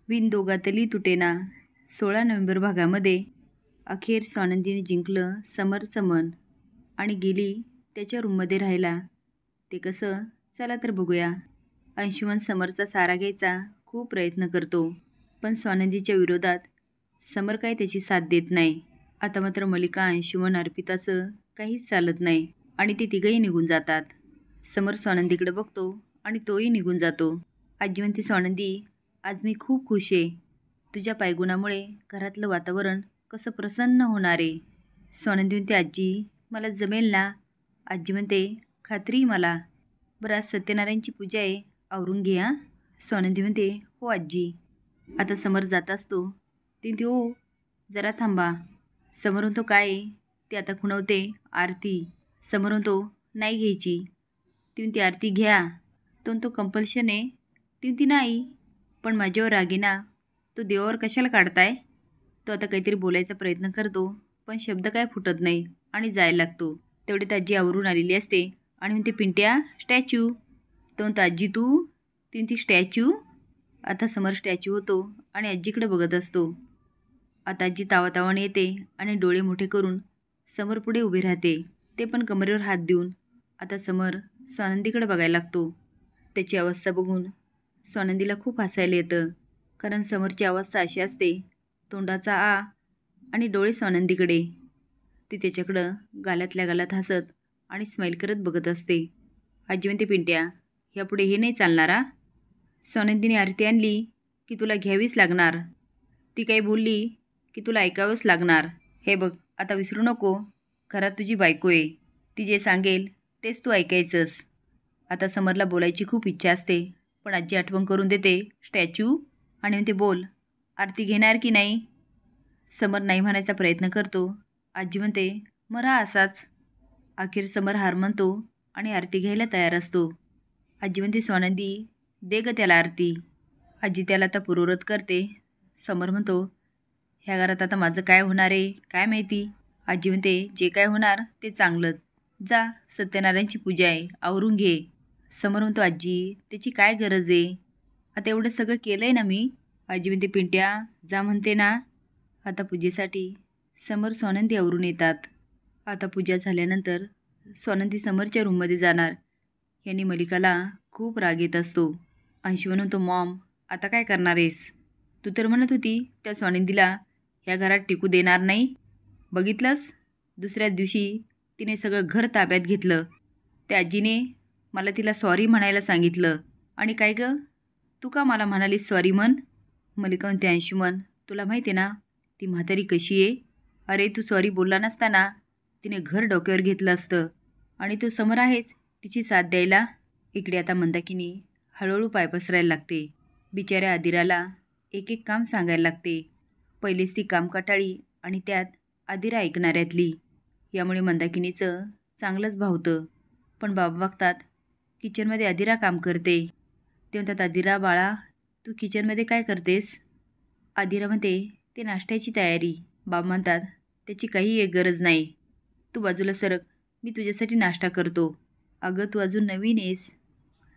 विण दोघातली तुटेना 16 नोव्हेंबर भागामध्ये अखेर स्वानंदीने जिंकलं समरचं मन आणि गेली त्याच्या रूममध्ये राहायला. ते कसं? चला तर बघूया. अंशुमन समरचा सारा घ्यायचा खूप प्रयत्न करतो, पण स्वानंदीच्या विरोधात समर काय त्याची साथ देत नाही. आता मात्र मल्लिका, अंशुमन, अर्पिताचं काहीच चालत नाही आणि ते तिघंही निघून जातात. समर स्वानंदीकडे बघतो आणि तोही निघून जातो. आजी म्हणते, स्वानंदी, आज मी खूप खुश आहे. तुझ्या पायगुणामुळे घरातलं वातावरण कसं प्रसन्न होणार आहे. स्वानंदी म्हणते, आजी मला जमेल ना? आजी म्हणते, खात्री मला. बरं, आज सत्यनारायणची पूजा आहे, आवरून घे हां. स्वानंदी म्हणते, हो आजी. आता समर जात असतो. ती म्हणते, हो जरा थांबा. समोर म्हणतो, काय आहे? ती आता खुणवते, आरती. समोर म्हणतो, नाही घ्यायची. ती म्हणते, आरती घ्या. तो कंपल्शन आहे. ती म्हणते, नाही, पण माझ्यावर रागे ना, तो देवावर कशाला काढताय? तो आता काहीतरी बोलायचा प्रयत्न करतो, पण शब्द काय फुटत नाही आणि जायला लागतो. तेवढे आजी आवरून आलेली असते आणि म्हणते, पिंट्या, स्टॅच्यू. तो म्हणतो, आजी तू? ती म्हणते, स्टॅच्यू? आता समोर स्टॅच्यू होतो आणि आजीकडे बघत असतो. आता आजी तावातावाने येते आणि डोळे मोठे करून समोर पुढे उभी राहते, ते पण कमरेवर हात देऊन. आता समोर स्वानंदीकडे बघायला लागतो. त्याची अवस्था बघून स्वानंदीला खूप हसायला येतं, कारण समोरची अवस्था अशी असते, तोंडाचा आ आणि डोळे स्वानंदीकडे. ती त्याच्याकडं गालातल्या गालात हसत आणि स्माईल करत बघत असते. आजी म्हणते, पिंट्या, ह्यापुढे हे नाही चालणार हा. स्वानंदीने आरती आणली की तुला घ्यावीच लागणार. ती काही बोलली की तुला ऐकावंच लागणार. हे बघ, आता विसरू नको, घरात तुझी बायको आहे. ती जे सांगेल तेच तू ऐकायचंस. आता समरला बोलायची खूप इच्छा असते, पण आजी आठवण करून देते स्टॅच्यू आणि म्हणते, बोल, आरती घेणार की नाही? समर नाही म्हणायचा प्रयत्न करतो. आजी म्हणते, मग राहा असाच. अखेर समर हार म्हणतो आणि आरती घ्यायला तयार असतो. आजी म्हणते, स्वानंदी, दे ग त्याला आरती. आजी त्याला आता पूर्ववत करते. समर म्हणतो, ह्या घरात आता माझं काय होणार आहे काय माहिती. आजी म्हणते, जे काय होणार ते चांगलंच. जा, सत्यनारायणची पूजा आहे, आवरून घे. समर म्हणतो, आजी त्याची काय गरज आहे? आता एवढं सगळं केलं आहे ना मी. आजी म्हणते, पिंट्या, जा म्हणते ना. आता पूजेसाठी समर स्वानंदी आवरून येतात. आता पूजा झाल्यानंतर स्वानंदी समरच्या रूममध्ये जाणार. यांनी मल्लिकाला खूप राग येत असतो. अंशू म्हणतो, मॉम, आता काय करणार आहेस? तू तर म्हणत होती त्या स्वानंदीला ह्या घरात टिकू देणार नाही. बघितलंस, दुसऱ्याच दिवशी तिने सगळं घर ताब्यात घेतलं. त्या आजीने मला तिला सॉरी म्हणायला सांगितलं. आणि काय गं, तू का मला म्हणालीस सॉरी म्हण? मल्लिका म्हणते, अंशुमन, तुला माहिती आहे ना ती म्हातारी कशी आहे? अरे, तू सॉरी बोलला नसताना तिने घर डोक्यावर घेतलं असतं. आणि तू समोर आहेस तिची साथ द्यायला. इकडे आता मंदाकिनी हळूहळू पाय पसरायला लागते. बिचाऱ्या आदिराला एक एक काम सांगायला लागते. पहिलेच ती कामकटाळी आणि त्यात आदिरा ऐकणाऱ्यातली. यामुळे मंदाकिनीचं चांगलंच भावतं. पण बाबा बघतात किचनमध्ये आदिरा काम करते. ते म्हणतात, आदिरा बाळा, तू किचनमध्ये काय करतेस? आदिरा म्हणते, ते नाश्त्याची तयारी. बाबा म्हणतात, त्याची काही एक गरज नाही. तू बाजूला सरक, मी तुझ्यासाठी नाश्ता करतो. अगं, तू अजून नवीन आहेस.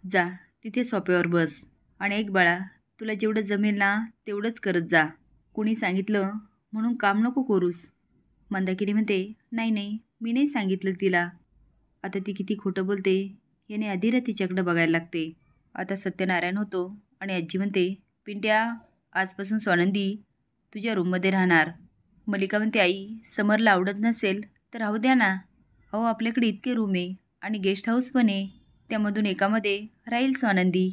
जा, तिथे सोफ्यावर बस आणि एक बाळा, तुला जेवढं जमेल ना तेवढंच करत जा. कुणी सांगितलं म्हणून काम नको करूस. मंदाकिनी म्हणते, नाही नाही, मी नाही सांगितलं तिला. आता ती किती खोटं बोलते याने आदिरा तिच्याकडं बघायला लागते. आता सत्यनारायण होतो आणि आजी म्हणते, पिंट्या, आजपासून स्वानंदी तुझ्या रूममध्ये राहणार. मल्लिका म्हणते, आई, समरला आवडत नसेल तर राहू द्या ना. अहो, आपल्याकडे इतके रूम आहे आणि गेस्ट हाऊस पण आहे, त्यामधून एकामध्ये राहील स्वानंदी.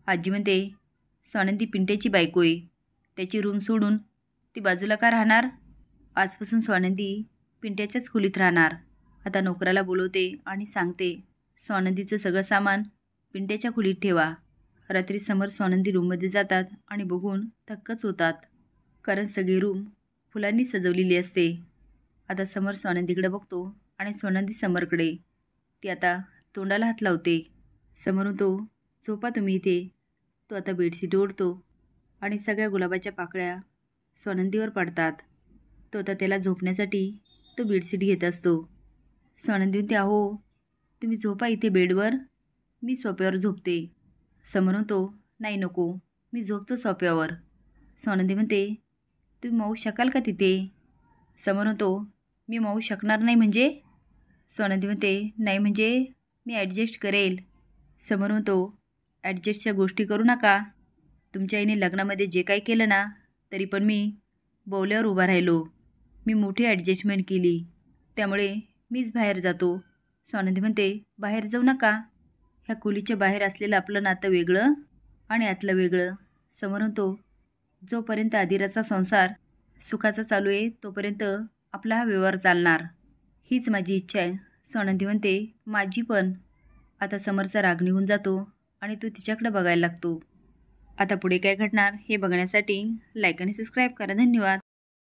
आजी म्हणते, स्वानंदी पिंट्याची बायको आहे, त्याची रूम सोडून ती बाजूला का राहणार? आजपासून स्वानंदी पिंट्याच्याच खोलीत राहणार. आता नोकराला बोलवते आणि सांगते, स्वानंदीचं सगळं सामान पिंट्याच्या खोलीत ठेवा. रात्री समर स्वानंदी रूममध्ये जातात आणि बघून थक्कच होतात, कारण सगळी रूम फुलांनी सजवलेली असते. आता समर स्वानंदीकडे बघतो आणि स्वानंदी समरकडे. ती आता तोंडाला हात लावते. समोरून तो, झोपा तुम्ही इथे. तो आता बेडशीट ओढतो आणि सगळ्या गुलाबाच्या पाकळ्या स्वानंदीवर पडतात. तो आता त्याला झोपण्यासाठी तो बेडशीट घेत असतो. स्वानंदी म्हणते, अहो, तुम्ही झोपा इथे बेडवर, मी सोफ्यावर झोपते. समोरून तो, नाही नको, मी झोपतो सोफ्यावर. स्वानंदी म्हणते, तुम्ही मावू शकाल का तिथे? समर म्हणतो, मी मावू शकणार नाही म्हणजे? स्वानंदी म्हणते, नाही म्हणजे मी ॲडजस्ट करेल. समर म्हणतो, ॲडजस्टच्या गोष्टी करू नका. तुमच्या आईने लग्नामध्ये जे काही केलं ना, तरी पण मी बोवल्यावर उभा राहिलो. मी मोठी ॲडजस्टमेंट केली, त्यामुळे मीच बाहेर जातो. स्वानंदी म्हणते, बाहेर जाऊ नका. ह्या खोलीच्या बाहेर असलेलं आपलं नातं वेगळं आणि आतलं वेगळं. समर म्हणतो, जोपर्यंत आदिराचा संसार सुखाचा चालू आहे तोपर्यंत आपला हा व्यवहार चालणार, हीच माझी इच्छा आहे. स्वानंदी म्हणते, माझी पण. आता समरचा राग निघून जातो आणि तो तिच्याकडे बघायला लागतो. आता पुढे काय घडणार हे बघण्यासाठी लाईक आणि सबस्क्राईब करा. धन्यवाद.